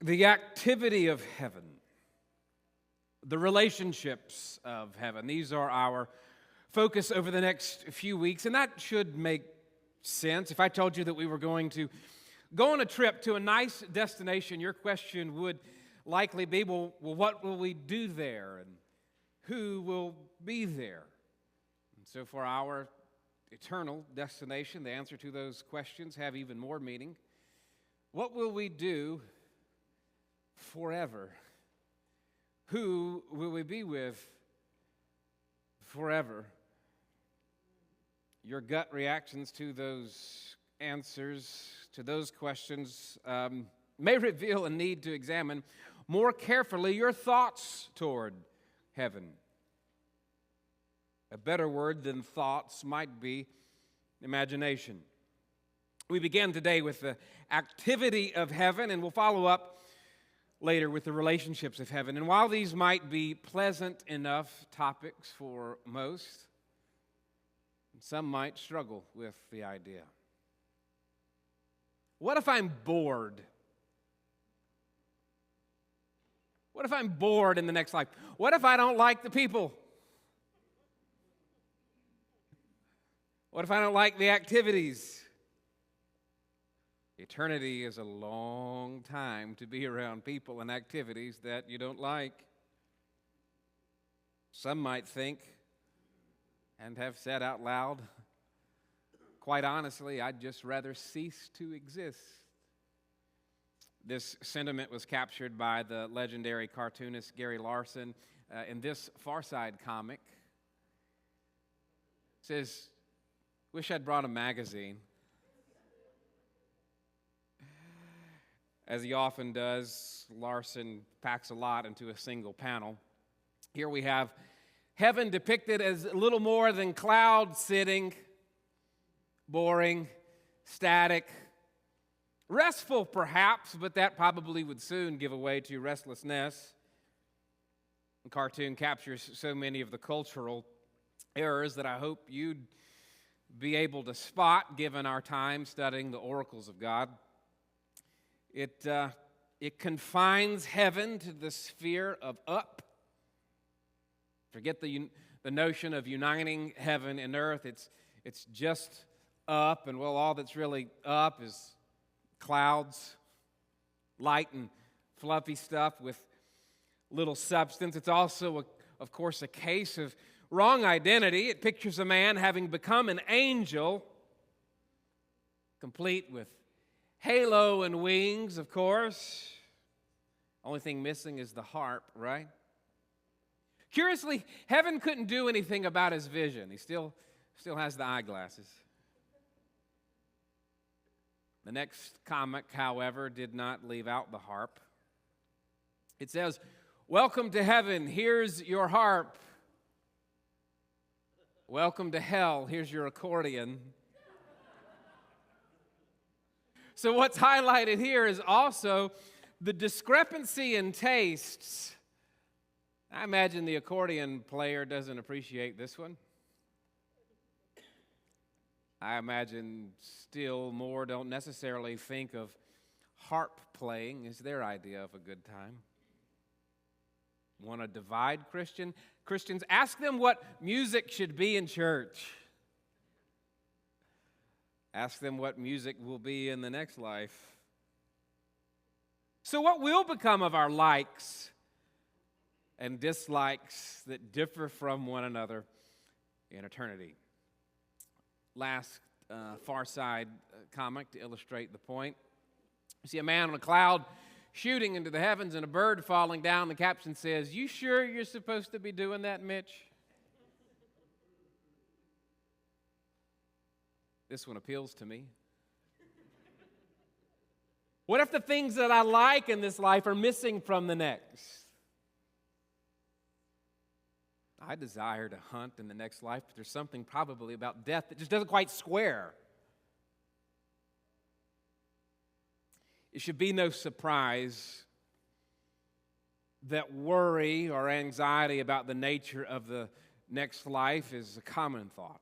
The activity of heaven, the relationships of heaven, these are our focus over the next few weeks, and that should make sense. If I told you that we were going to go on a trip to a nice destination, your question would likely be, well, what will we do there, and who will be there? And so for our eternal destination, the answer to those questions have even more meaning. What will we do forever? Who will we be with forever? Your gut reactions to those answers, to those questions, may reveal a need to examine more carefully your thoughts toward heaven. A better word than thoughts might be imagination. We begin today with the activity of heaven, and we'll follow up later with the relationships of heaven. And while these might be pleasant enough topics for most, some might struggle with the idea. What if I'm bored? What if I'm bored in the next life? What if I don't like the people? What if I don't like the activities? Eternity is a long time to be around people and activities that you don't like. Some might think and have said out loud, quite honestly, I'd just rather cease to exist. This sentiment was captured by the legendary cartoonist Gary Larson in this Far Side comic. It says, "Wish I'd brought a magazine." As he often does, Larson packs a lot into a single panel. Here we have heaven depicted as little more than cloud sitting, boring, static, restful perhaps, but that probably would soon give way to restlessness. The cartoon captures so many of the cultural errors that I hope you'd be able to spot given our time studying the oracles of God. It confines heaven to the sphere of up. Forget the notion of uniting heaven and earth. It's just up, and well, all that's really up is clouds, light and fluffy stuff with little substance. It's also, of course, a case of wrong identity. It pictures a man having become an angel, complete with halo and wings, of course. Only thing missing is the harp, right? Curiously, heaven couldn't do anything about his vision. He still has the eyeglasses. The next comic, however, did not leave out the harp. It says, "Welcome to heaven, here's your harp. Welcome to hell, here's your accordion." So what's highlighted here is also the discrepancy in tastes. I imagine the accordion player doesn't appreciate this one. I imagine still more don't necessarily think of harp playing as their idea of a good time. Want to divide Christians? Ask them what music should be in church. Ask them what music will be in the next life. So what will become of our likes and dislikes that differ from one another in eternity? Last Far Side comic to illustrate the point. You see a man on a cloud shooting into the heavens and a bird falling down. The caption says, "You sure you're supposed to be doing that, Mitch?" This one appeals to me. What if the things that I like in this life are missing from the next? I desire to hunt in the next life, but there's something probably about death that just doesn't quite square. It should be no surprise that worry or anxiety about the nature of the next life is a common thought.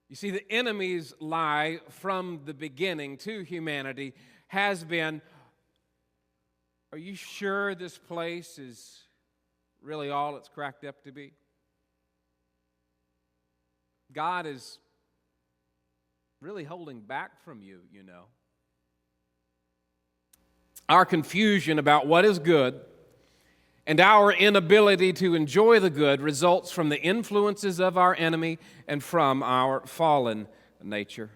You see, the enemy's lie from the beginning to humanity has been Are you sure this place is really all it's cracked up to be? God is really holding back from you, you know. Our confusion about what is good and our inability to enjoy the good results from the influences of our enemy and from our fallen nature.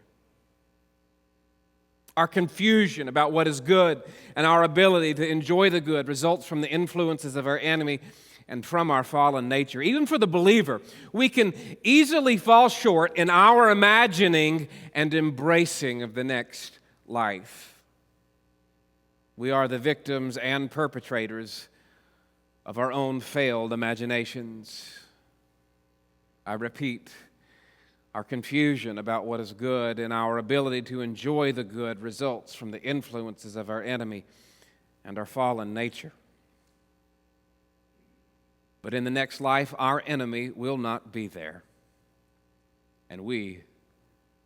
Our confusion about what is good and our ability to enjoy the good results from the influences of our enemy and from our fallen nature. Even for the believer, we can easily fall short in our imagining and embracing of the next life. We are the victims and perpetrators of our own failed imaginations. I repeat, our confusion about what is good and our ability to enjoy the good results from the influences of our enemy and our fallen nature. But in the next life, our enemy will not be there, and we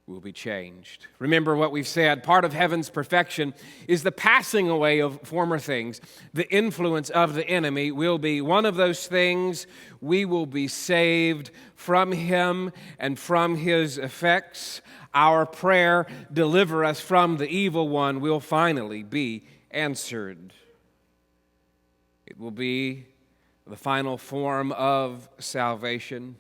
will be changed. Remember what we've said, part of heaven's perfection is the passing away of former things. The influence of the enemy will be one of those things. We will be saved from him and from his effects. Our prayer, deliver us from the evil one, will finally be answered. It will be the final form of salvation.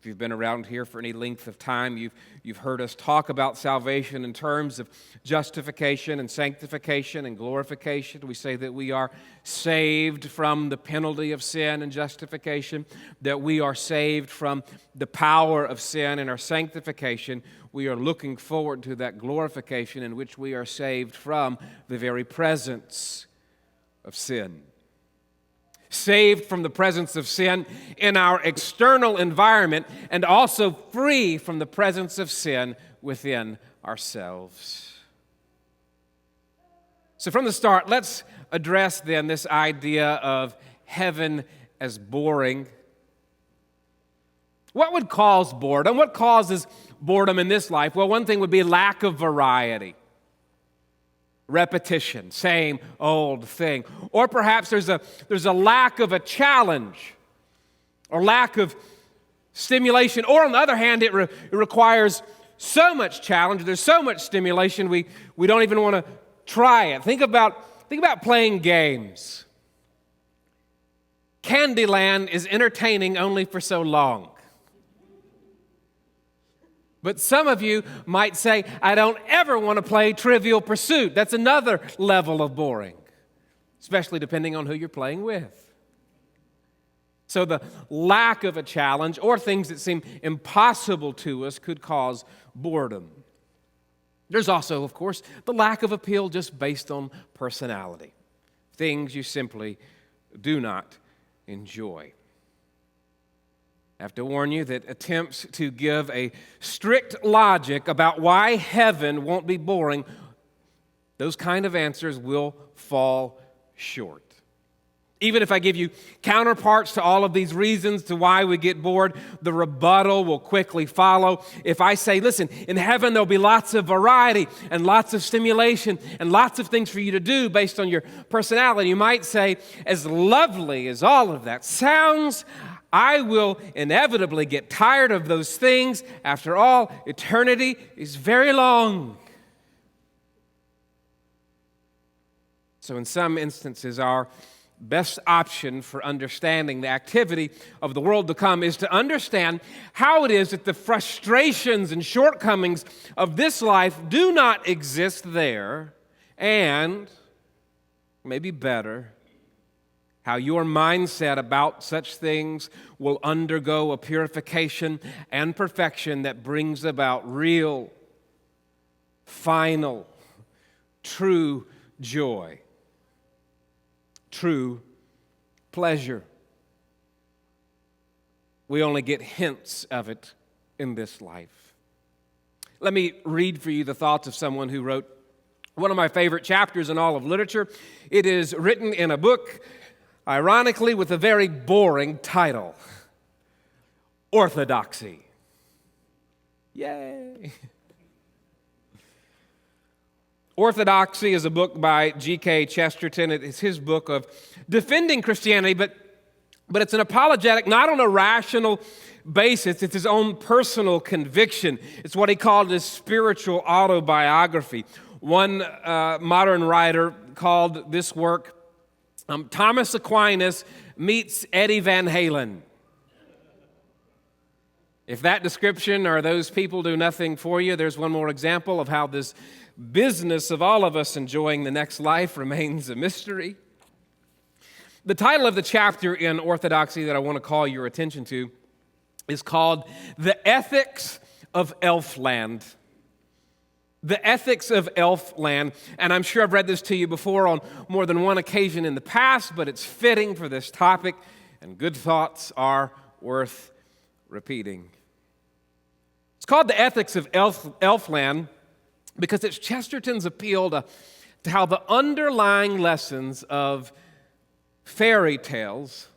If you've been around here for any length of time, you've heard us talk about salvation in terms of justification and sanctification and glorification. We say that we are saved from the penalty of sin and justification, that we are saved from the power of sin and our sanctification. We are looking forward to that glorification in which we are saved from the very presence of sin. Saved from the presence of sin in our external environment and also free from the presence of sin within ourselves. So from the start, let's address then this idea of heaven as boring. What would cause boredom? What causes boredom in this life? Well, one thing would be lack of variety. Repetition, same old thing. Or perhaps there's a lack of a challenge or lack of stimulation. Or on the other hand, it requires so much challenge, there's so much stimulation, we don't even want to try it. Think about playing games. Candyland is entertaining only for so long. But some of you might say, I don't ever want to play Trivial Pursuit. That's another level of boring, especially depending on who you're playing with. So the lack of a challenge or things that seem impossible to us could cause boredom. There's also, of course, the lack of appeal just based on personality. Things you simply do not enjoy. I have to warn you that attempts to give a strict logic about why heaven won't be boring, those kind of answers will fall short. Even if I give you counterparts to all of these reasons to why we get bored, the rebuttal will quickly follow. If I say, listen, in heaven there'll be lots of variety and lots of stimulation and lots of things for you to do based on your personality, you might say, as lovely as all of that sounds, I will inevitably get tired of those things. After all, eternity is very long. So in some instances, our best option for understanding the activity of the world to come is to understand how it is that the frustrations and shortcomings of this life do not exist there, and, maybe better, how your mindset about such things will undergo a purification and perfection that brings about real, final, true joy, true pleasure. We only get hints of it in this life. Let me read for you the thoughts of someone who wrote one of my favorite chapters in all of literature. It is written in a book, ironically, with a very boring title, Orthodoxy. Yay! Orthodoxy is a book by G.K. Chesterton. It's his book of defending Christianity, but it's an apologetic not on a rational basis. It's his own personal conviction. It's what he called his spiritual autobiography. One modern writer called this work Thomas Aquinas Meets Eddie Van Halen. If that description or those people do nothing for you, there's one more example of how this business of all of us enjoying the next life remains a mystery. The title of the chapter in Orthodoxy that I want to call your attention to is called The Ethics of Elfland. The Ethics of Elfland. And I'm sure I've read this to you before on more than one occasion in the past, but it's fitting for this topic, and good thoughts are worth repeating. It's called The Ethics of Elfland because it's Chesterton's appeal to how the underlying lessons of fairy tales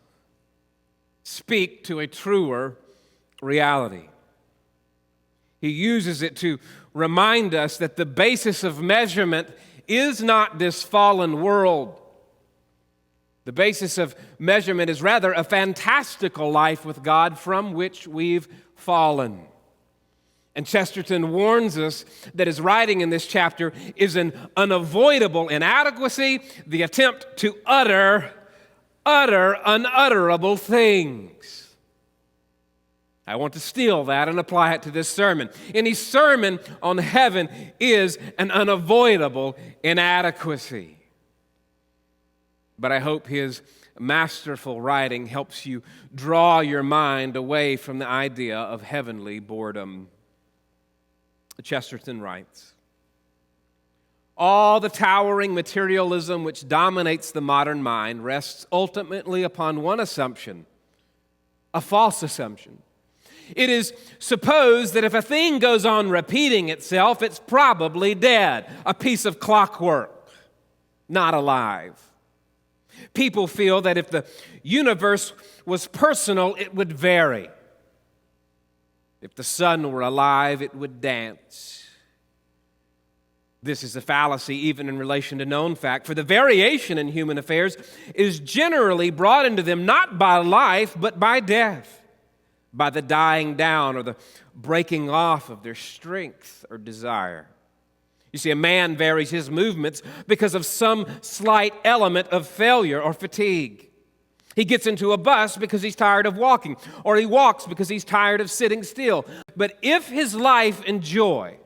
speak to a truer reality. He uses it to remind us that the basis of measurement is not this fallen world. The basis of measurement is rather a fantastical life with God from which we've fallen. And Chesterton warns us that his writing in this chapter is an unavoidable inadequacy, the attempt to utter unutterable things. I want to steal that and apply it to this sermon. Any sermon on heaven is an unavoidable inadequacy. But I hope his masterful writing helps you draw your mind away from the idea of heavenly boredom. Chesterton writes, all the towering materialism which dominates the modern mind rests ultimately upon one assumption, a false assumption. It is supposed that if a thing goes on repeating itself, it's probably dead, a piece of clockwork, not alive. People feel that if the universe was personal, it would vary. If the sun were alive, it would dance. This is a fallacy even in relation to known fact, for the variation in human affairs is generally brought into them not by life, but by death, by the dying down or the breaking off of their strength or desire. You see, a man varies his movements because of some slight element of failure or fatigue. He gets into a bus because he's tired of walking, or he walks because he's tired of sitting still. But if his life and joy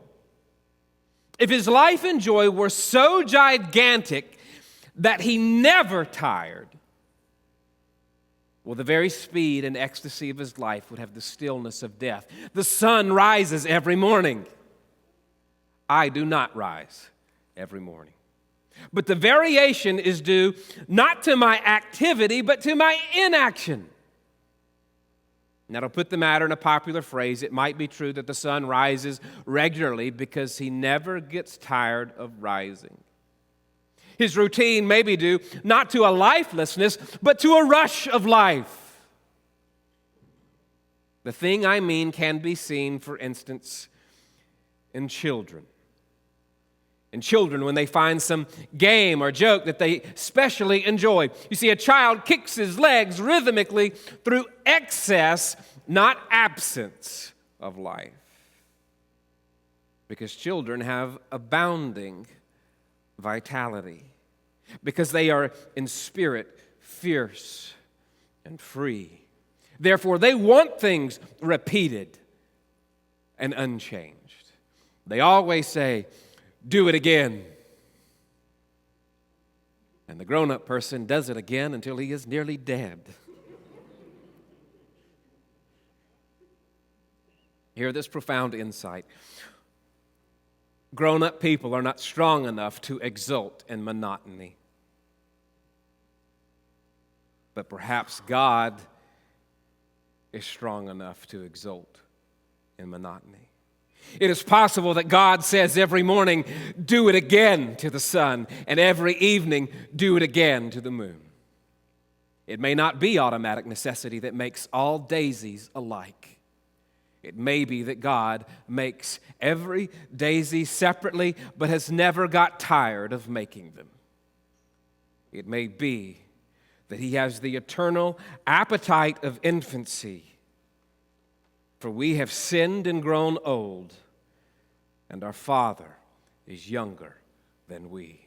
were so gigantic that he never tired, well, the very speed and ecstasy of his life would have the stillness of death. The sun rises every morning. I do not rise every morning. But the variation is due not to my activity, but to my inaction. Now, to put the matter in a popular phrase, it might be true that the sun rises regularly because he never gets tired of rising. His routine may be due not to a lifelessness, but to a rush of life. The thing I mean can be seen, for instance, in children. In children, when they find some game or joke that they especially enjoy. You see, a child kicks his legs rhythmically through excess, not absence of life. Because children have abounding vitality. Because they are in spirit fierce and free. Therefore, they want things repeated and unchanged. They always say, do it again. And the grown-up person does it again until he is nearly dead. Hear this profound insight. Grown-up people are not strong enough to exult in monotony. But perhaps God is strong enough to exult in monotony. It is possible that God says every morning, do it again to the sun, and every evening, do it again to the moon. It may not be automatic necessity that makes all daisies alike. It may be that God makes every daisy separately, but has never got tired of making them. It may be that He has the eternal appetite of infancy, for we have sinned and grown old, and our Father is younger than we.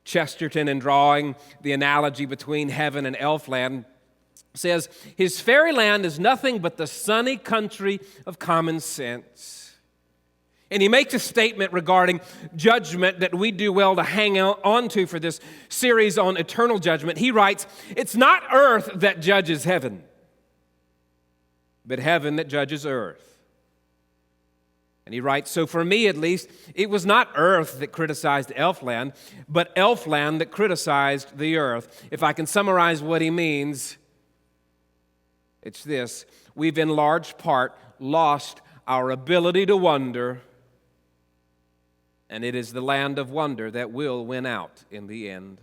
Chesterton, in drawing the analogy between heaven and elfland, says, his fairyland is nothing but the sunny country of common sense. And he makes a statement regarding judgment that we do well to hang on to for this series on eternal judgment. He writes, it's not earth that judges heaven, but heaven that judges earth. And he writes, so for me at least, it was not earth that criticized elfland, but elfland that criticized the earth. If I can summarize what he means, it's this: we've in large part lost our ability to wonder, and it is the land of wonder that will win out in the end.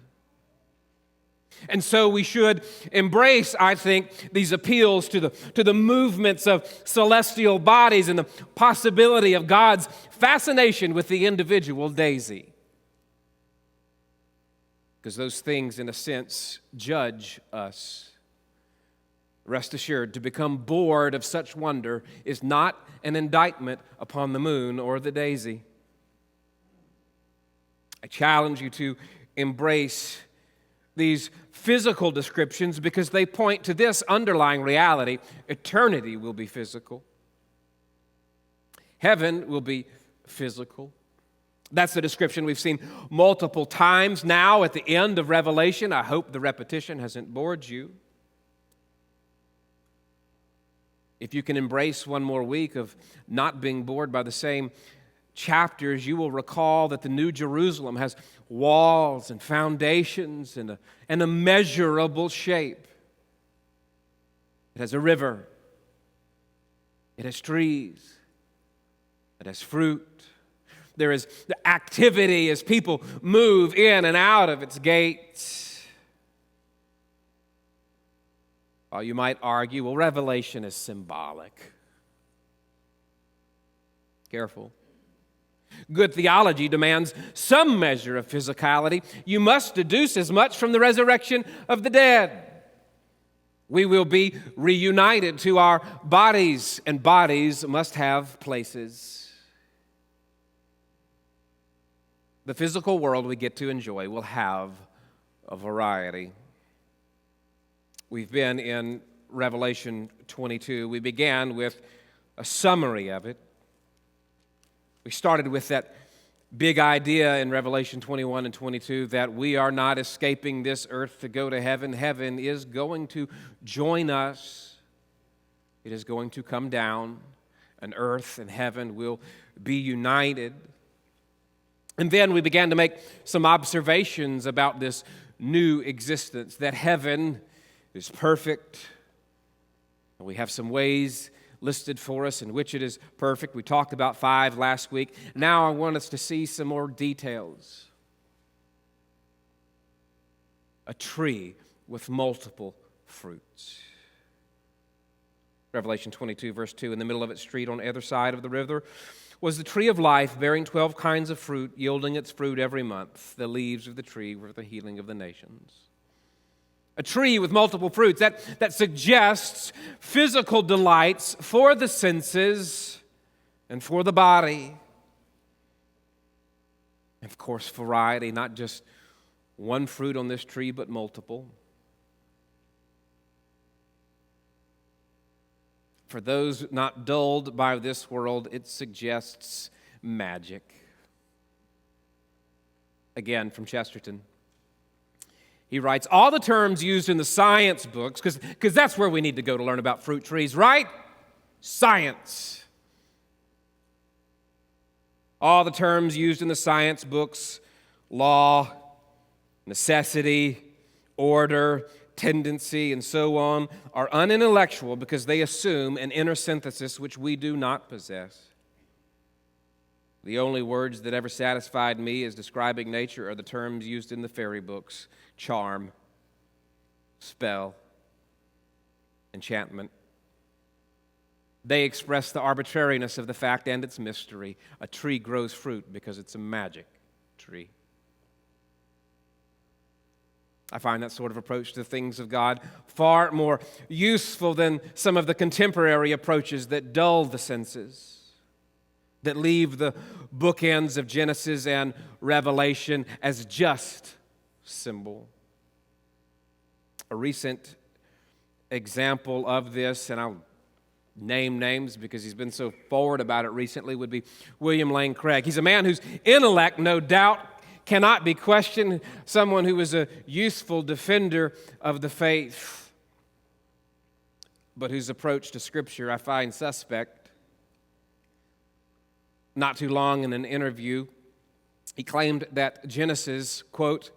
And so we should embrace, I think, these appeals to the movements of celestial bodies and the possibility of God's fascination with the individual daisy. Because those things, in a sense, judge us. Rest assured, to become bored of such wonder is not an indictment upon the moon or the daisy. I challenge you to embrace these physical descriptions because they point to this underlying reality. Eternity will be physical. Heaven will be physical. That's the description we've seen multiple times now at the end of Revelation. I hope the repetition hasn't bored you. If you can embrace one more week of not being bored by the same chapters, you will recall that the New Jerusalem has walls and foundations and a measurable shape. It has a river. It has trees. It has fruit. There is the activity as people move in and out of its gates. Well, you might argue, well, Revelation is symbolic. Careful. Good theology demands some measure of physicality. You must deduce as much from the resurrection of the dead. We will be reunited to our bodies, and bodies must have places. The physical world we get to enjoy will have a variety. We've been in Revelation 22. We began with a summary of it. We started with that big idea in Revelation 21 and 22 that we are not escaping this earth to go to heaven. Heaven is going to join us. It is going to come down, and earth and heaven will be united. And then we began to make some observations about this new existence, that heaven is perfect. And we have some ways listed for us in which it is perfect. We talked about 5 last week. Now I want us to see some more details. A tree with multiple fruits. Revelation 22, verse 2, in the middle of its street on either side of the river was the tree of life, bearing 12 kinds of fruit, yielding its fruit every month. The leaves of the tree were the healing of the nations. A tree with multiple fruits, that suggests physical delights for the senses and for the body. And of course, variety, not just one fruit on this tree, but multiple. For those not dulled by this world, it suggests magic. Again, from Chesterton. He writes, all the terms used in the science books, because that's where we need to go to learn about fruit trees, right? Science. All the terms used in the science books, law, necessity, order, tendency, and so on, are unintellectual because they assume an inner synthesis which we do not possess. The only words that ever satisfied me as describing nature are the terms used in the fairy books: charm, spell, enchantment, They express the arbitrariness of the fact and its mystery. A tree grows fruit because it's a magic tree. I find that sort of approach to things of God far more useful than some of the contemporary approaches that dull the senses, that leave the bookends of Genesis and Revelation as just symbol. A recent example of this, and I'll name names because he's been so forward about it recently, would be William Lane Craig. He's a man whose intellect, no doubt, cannot be questioned, someone who is a useful defender of the faith, but whose approach to Scripture I find suspect. Not too long in an interview, he claimed that Genesis, quote,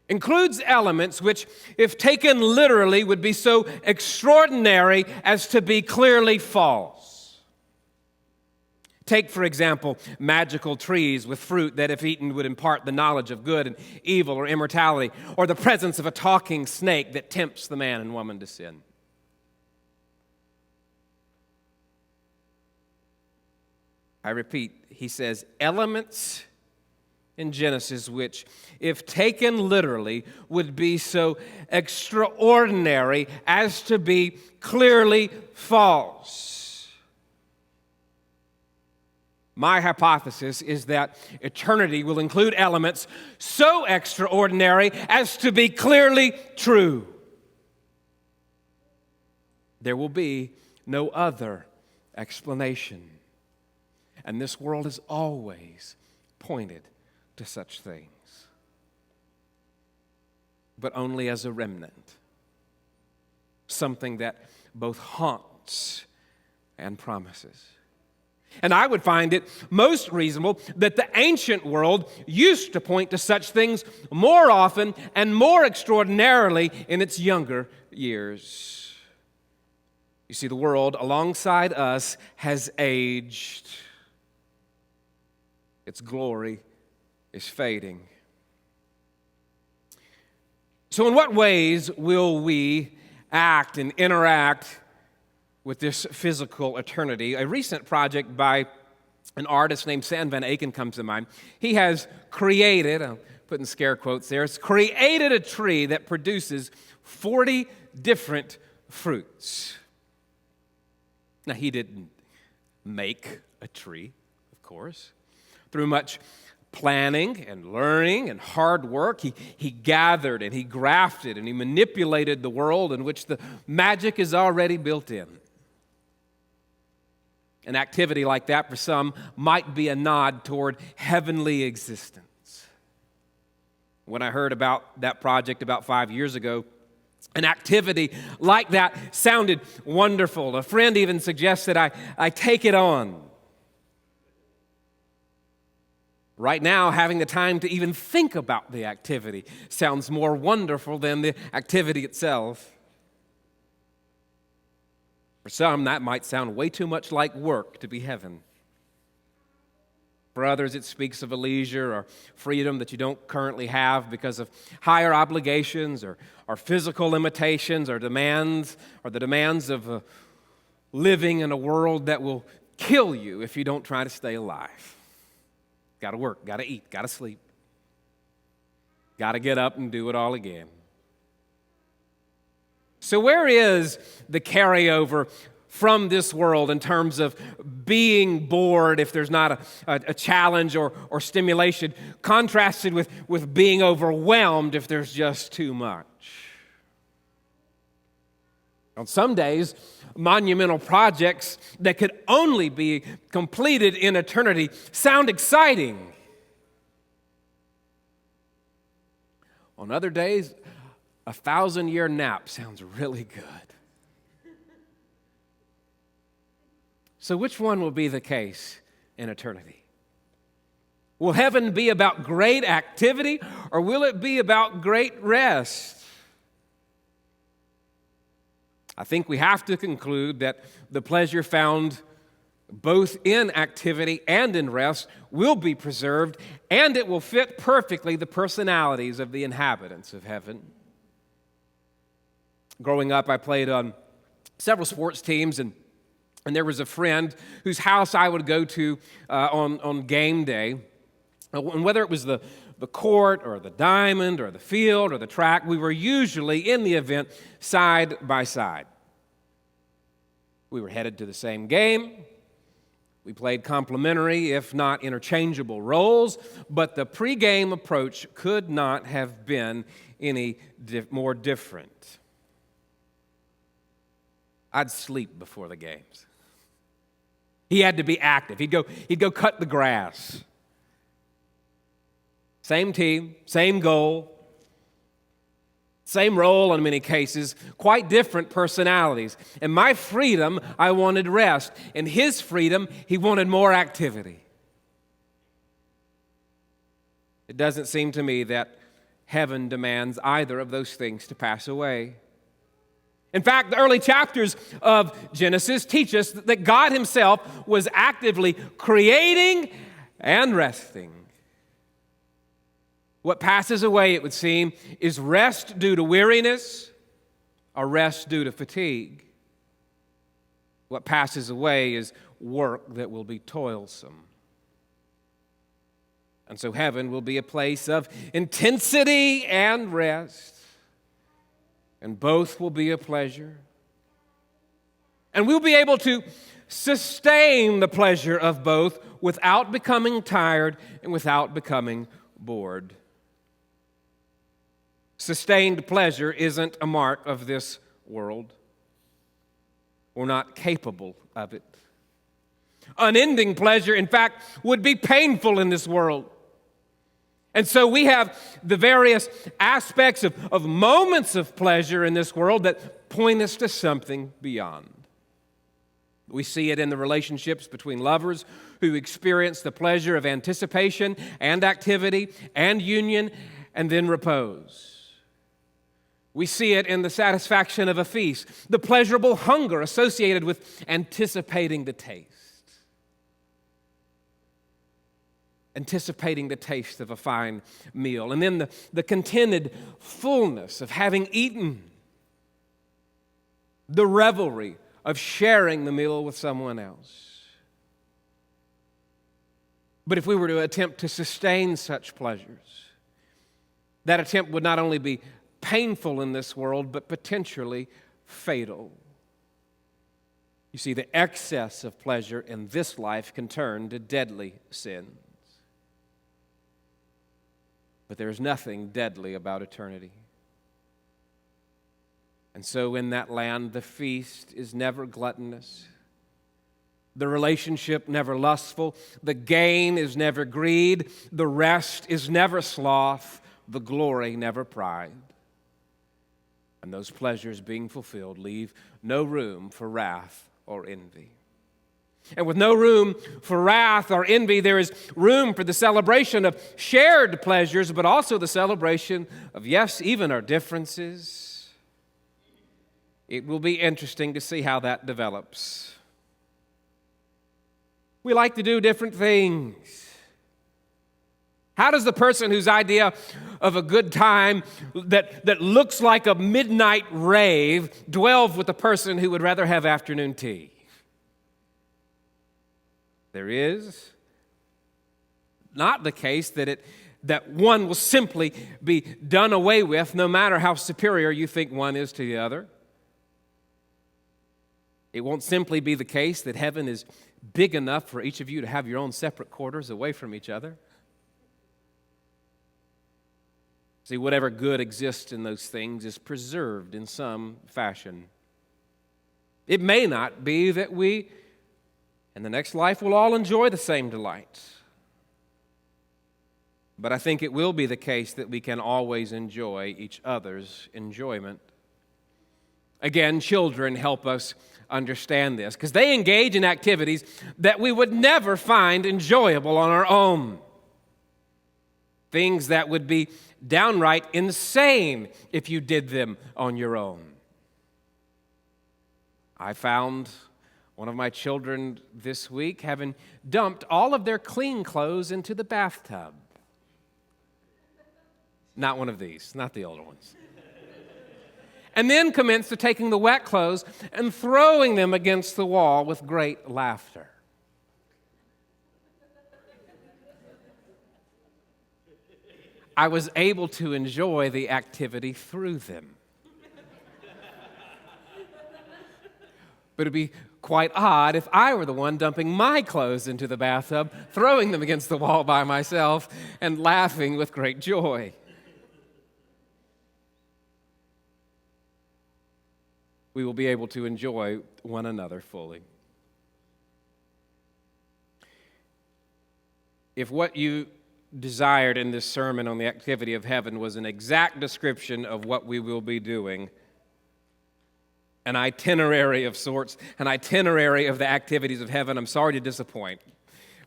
includes elements which, if taken literally, would be so extraordinary as to be clearly false. Take, for example, magical trees with fruit that, if eaten, would impart the knowledge of good and evil or immortality, or the presence of a talking snake that tempts the man and woman to sin. I repeat, he says, elements in Genesis which, if taken literally, would be so extraordinary as to be clearly false. My hypothesis is that eternity will include elements so extraordinary as to be clearly true. There will be no other explanation. And this world has always pointed to such things, but only as a remnant, something that both haunts and promises. And I would find it most reasonable that the ancient world used to point to such things more often and more extraordinarily in its younger years. You see, the world alongside us has aged. Its glory is fading. So in what ways will we act and interact with this physical eternity? A recent project by an artist named Sam Van Aken comes to mind. He has created, I'm putting scare quotes there, has created a tree that produces 40 different fruits. Now, he didn't make a tree, of course. Through much planning and learning and hard work, he gathered and he grafted and he manipulated the world in which the magic is already built in. An activity like that for some might be a nod toward heavenly existence. When I heard about that project about 5 years ago, an activity like that sounded wonderful. A friend even suggested I take it on. Right now, having the time to even think about the activity sounds more wonderful than the activity itself. For some, that might sound way too much like work to be heaven. For others, it speaks of a leisure or freedom that you don't currently have because of higher obligations or physical limitations or demands, or the demands of living in a world that will kill you if you don't try to stay alive. Got to work, got to eat, got to sleep. Got to get up and do it all again. So where is the carryover from this world in terms of being bored if there's not a challenge or stimulation, contrasted with being overwhelmed if there's just too much? On some days, monumental projects that could only be completed in eternity sound exciting. On other days, a 1,000-year nap sounds really good. So which one will be the case in eternity? Will heaven be about great activity, or will it be about great rest? I think we have to conclude that the pleasure found both in activity and in rest will be preserved, and it will fit perfectly the personalities of the inhabitants of heaven. Growing up, I played on several sports teams, and And there was a friend whose house I would go to on game day. And whether it was the court or the diamond or the field or the track, we were usually in the event side by side. We were headed to the same game. We played complementary, if not interchangeable roles, but the pregame approach could not have been any more different. I'd sleep before the games. He had to be active. He'd go cut the grass. Same team, same goal, same role in many cases, quite different personalities. In my freedom, I wanted rest. In his freedom, he wanted more activity. It doesn't seem to me that heaven demands either of those things to pass away. In fact, the early chapters of Genesis teach us that God himself was actively creating and resting. What passes away, it would seem, is rest due to weariness or rest due to fatigue. What passes away is work that will be toilsome. And so heaven will be a place of intensity and rest. And both will be a pleasure. And we'll be able to sustain the pleasure of both without becoming tired and without becoming bored. Sustained pleasure isn't a mark of this world. We're not capable of it. Unending pleasure, in fact, would be painful in this world. And so we have the various aspects of moments of pleasure in this world that point us to something beyond. We see it in the relationships between lovers who experience the pleasure of anticipation and activity and union and then repose. We see it in the satisfaction of a feast, the pleasurable hunger associated with anticipating the taste. Anticipating the taste of a fine meal. And then the contented fullness of having eaten. The revelry of sharing the meal with someone else. But if we were to attempt to sustain such pleasures, that attempt would not only be painful in this world, but potentially fatal. You see, the excess of pleasure in this life can turn to deadly sin. But there is nothing deadly about eternity. And so in that land, the feast is never gluttonous. The relationship never lustful. The gain is never greed. The rest is never sloth. The glory never pride. And those pleasures being fulfilled leave no room for wrath or envy. And with no room for wrath or envy, there is room for the celebration of shared pleasures, but also the celebration of, yes, even our differences. It will be interesting to see how that develops. We like to do different things. How does the person whose idea of a good time that looks like a midnight rave dwell with the person who would rather have afternoon tea? There is not the case that one will simply be done away with, no matter how superior you think one is to the other. It won't simply be the case that heaven is big enough for each of you to have your own separate quarters away from each other. See, whatever good exists in those things is preserved in some fashion. It may not be that we in the next life we'll all enjoy the same delights. But I think it will be the case that we can always enjoy each other's enjoyment. Again, children help us understand this because they engage in activities that we would never find enjoyable on our own. Things that would be downright insane if you did them on your own. I found one of my children this week having dumped all of their clean clothes into the bathtub. Not one of these, not the older ones. and then commenced to taking the wet clothes and throwing them against the wall with great laughter. I was able to enjoy the activity through them. But it'd be quite odd if I were the one dumping my clothes into the bathtub, throwing them against the wall by myself, and laughing with great joy. We will be able to enjoy one another fully. If what you desired in this sermon on the activity of heaven was an exact description of what we will be doing, an itinerary of sorts, an itinerary of the activities of heaven, I'm sorry to disappoint.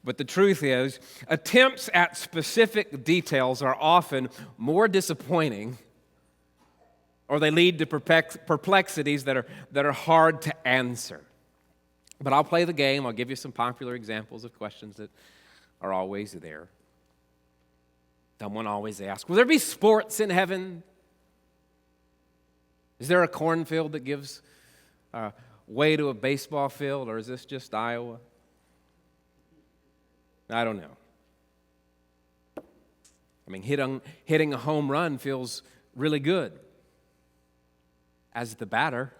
But the truth is, attempts at specific details are often more disappointing, or they lead to perplexities that are hard to answer. But I'll play the game. I'll give you some popular examples of questions that are always there. Someone always asks, will there be sports in heaven? Is there a cornfield that gives way to a baseball field, or is this just Iowa? I don't know. I mean, hitting a home run feels really good as the batter.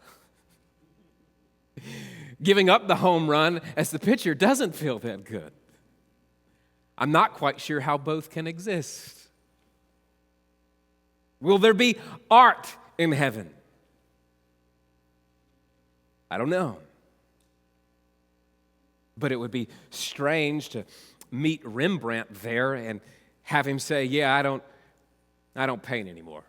Giving up the home run as the pitcher doesn't feel that good. I'm not quite sure how both can exist. Will there be art in heaven? I don't know. But it would be strange to meet Rembrandt there and have him say, yeah, I don't paint anymore.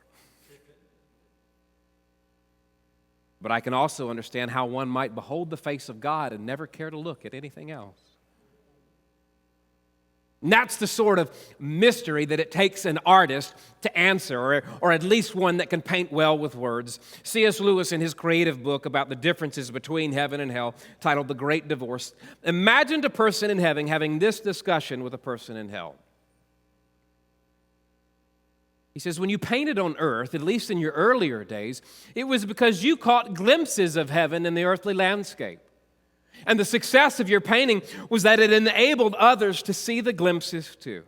But I can also understand how one might behold the face of God and never care to look at anything else. And that's the sort of mystery that it takes an artist to answer, or at least one that can paint well with words. C.S. Lewis, in his creative book about the differences between heaven and hell, titled The Great Divorce, imagined a person in heaven having this discussion with a person in hell. He says, when you painted on earth, at least in your earlier days, it was because you caught glimpses of heaven in the earthly landscape. And the success of your painting was that it enabled others to see the glimpses too.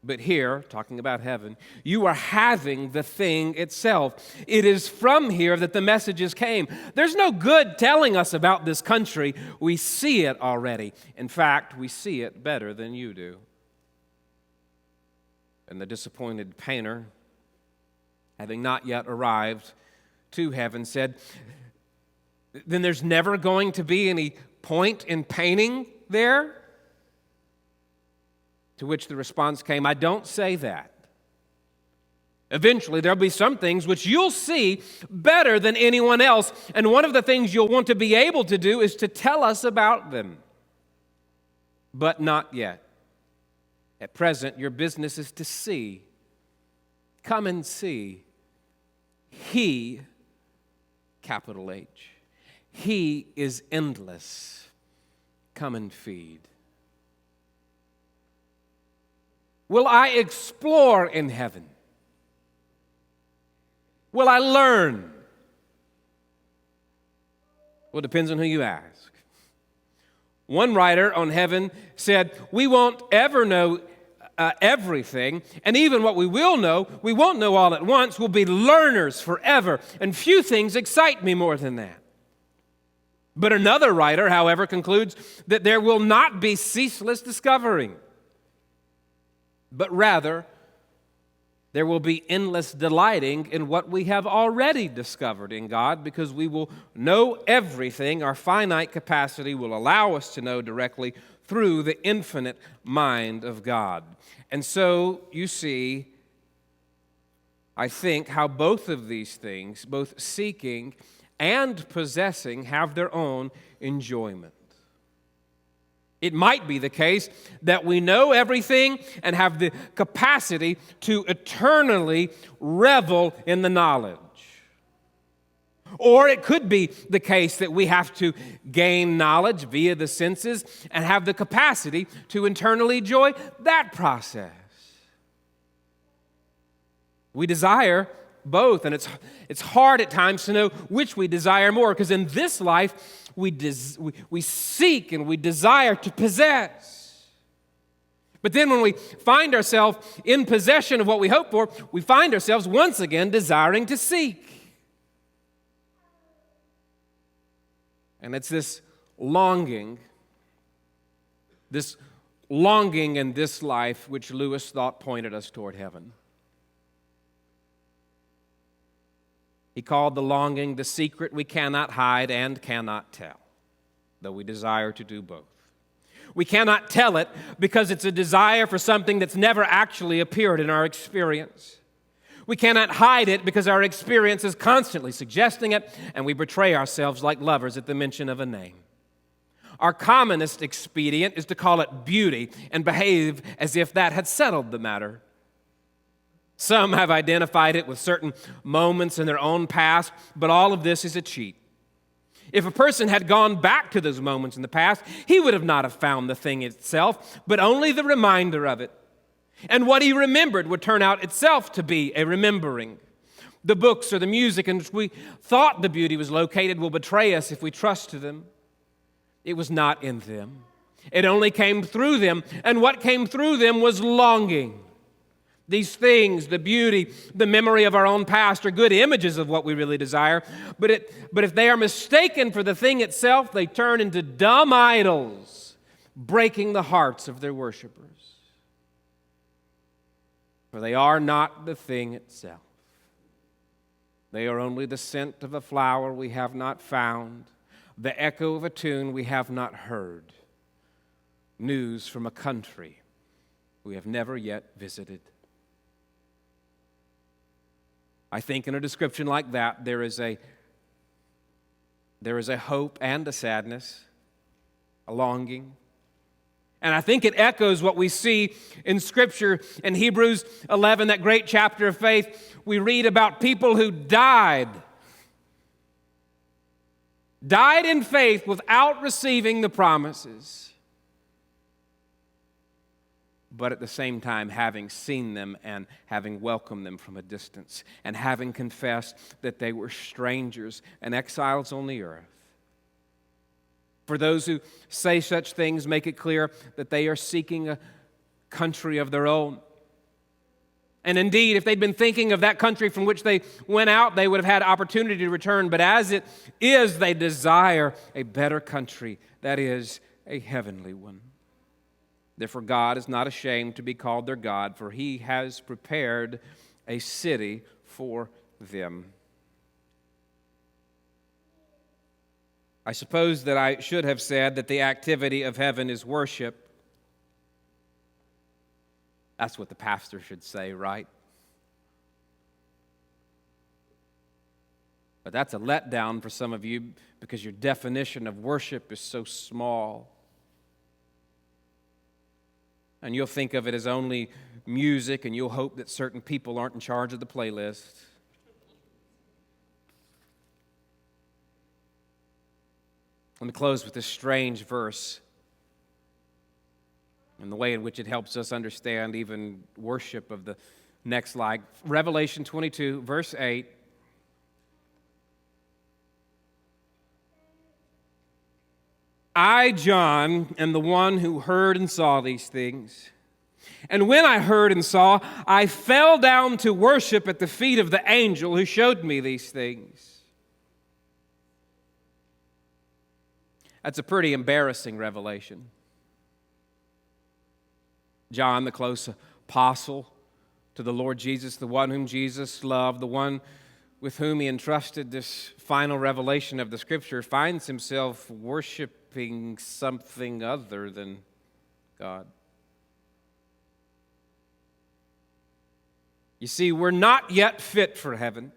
But here, talking about heaven, you are having the thing itself. It is from here that the messages came. There's no good telling us about this country. We see it already. In fact, we see it better than you do. And the disappointed painter, having not yet arrived to heaven, said, then there's never going to be any point in painting there? To which the response came, I don't say that. Eventually, there'll be some things which you'll see better than anyone else, and one of the things you'll want to be able to do is to tell us about them. But not yet. At present, your business is to see. Come and see. He, capital H. He is endless. Come and feed. Will I explore in heaven? Will I learn? Well, it depends on who you ask. One writer on heaven said, we won't ever know everything, and even what we will know, we won't know all at once. We'll be learners forever, and few things excite me more than that. But another writer, however, concludes that there will not be ceaseless discovering, but rather there will be endless delighting in what we have already discovered in God, because we will know everything our finite capacity will allow us to know directly through the infinite mind of God. And so, you see, I think how both of these things, both seeking and possessing, have their own enjoyment. It might be the case that we know everything and have the capacity to eternally revel in the knowledge. Or it could be the case that we have to gain knowledge via the senses and have the capacity to internally enjoy that process. We desire both, and it's hard at times to know which we desire more, because in this life, we seek and we desire to possess. But then when we find ourselves in possession of what we hope for, we find ourselves once again desiring to seek. And it's this longing in this life which Lewis thought pointed us toward heaven. He called the longing the secret we cannot hide and cannot tell, though we desire to do both. We cannot tell it because it's a desire for something that's never actually appeared in our experience. We cannot hide it because our experience is constantly suggesting it, and we betray ourselves like lovers at the mention of a name. Our commonest expedient is to call it beauty and behave as if that had settled the matter. Some have identified it with certain moments in their own past, but all of this is a cheat. If a person had gone back to those moments in the past, he would not have found the thing itself, but only the reminder of it. And what he remembered would turn out itself to be a remembering. The books or the music in which we thought the beauty was located will betray us if we trust to them. It was not in them. It only came through them, and what came through them was longing. These things, the beauty, the memory of our own past, are good images of what we really desire, but if they are mistaken for the thing itself, they turn into dumb idols, breaking the hearts of their worshipers. For they are not the thing itself. They are only the scent of a flower we have not found, the echo of a tune we have not heard, news from a country we have never yet visited. I think in a description like that, there is a hope and a sadness, a longing. And I think it echoes what we see in Scripture in Hebrews 11, that great chapter of faith. We read about people who died in faith without receiving the promises, but at the same time having seen them and having welcomed them from a distance and having confessed that they were strangers and exiles on the earth. For those who say such things, make it clear that they are seeking a country of their own. And indeed, if they'd been thinking of that country from which they went out, they would have had opportunity to return. But as it is, they desire a better country, that is, a heavenly one. Therefore, God is not ashamed to be called their God, for He has prepared a city for them. I suppose that I should have said that the activity of heaven is worship. That's what the pastor should say, right? But that's a letdown for some of you because your definition of worship is so small. And you'll think of it as only music, and you'll hope that certain people aren't in charge of the playlist. Let me close with this strange verse and the way in which it helps us understand even worship of the next line. Revelation 22, verse 8. I, John, am the one who heard and saw these things. And when I heard and saw, I fell down to worship at the feet of the angel who showed me these things. That's a pretty embarrassing revelation. John, the close apostle to the Lord Jesus, the one whom Jesus loved, the one with whom he entrusted this final revelation of the Scripture, finds himself worshiping something other than God. You see, we're not yet fit for heaven.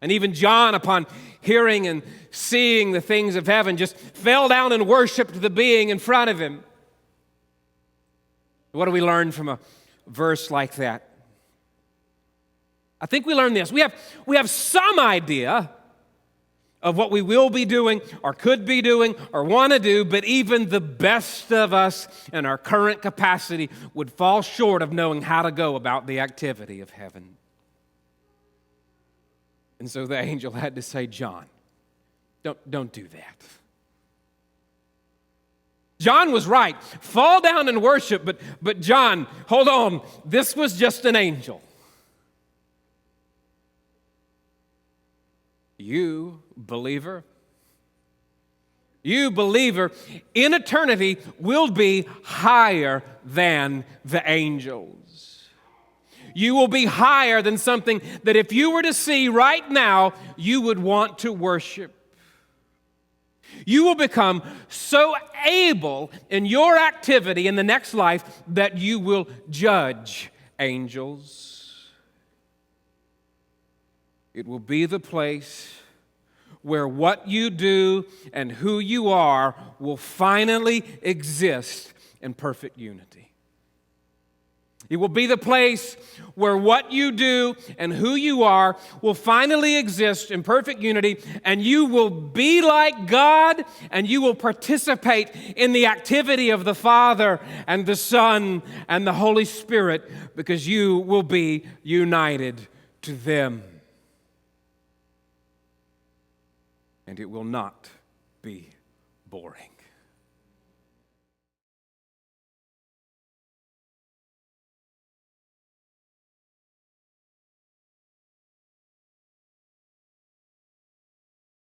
And even John, upon hearing and seeing the things of heaven, just fell down and worshiped the being in front of him. What do we learn from a verse like that? I think we learn this. We have some idea of what we will be doing or could be doing or want to do, but even the best of us in our current capacity would fall short of knowing how to go about the activity of heaven. And so the angel had to say, John, don't do that. John was right. Fall down and worship, but John, hold on. This was just an angel. You believer, in eternity will be higher than the angels. You will be higher than something that if you were to see right now, you would want to worship. You will become so able in your activity in the next life that you will judge angels. It will be the place where what you do and who you are will finally exist in perfect unity. It will be the place where what you do and who you are will finally exist in perfect unity, and you will be like God, and you will participate in the activity of the Father and the Son and the Holy Spirit, because you will be united to them. And it will not be boring.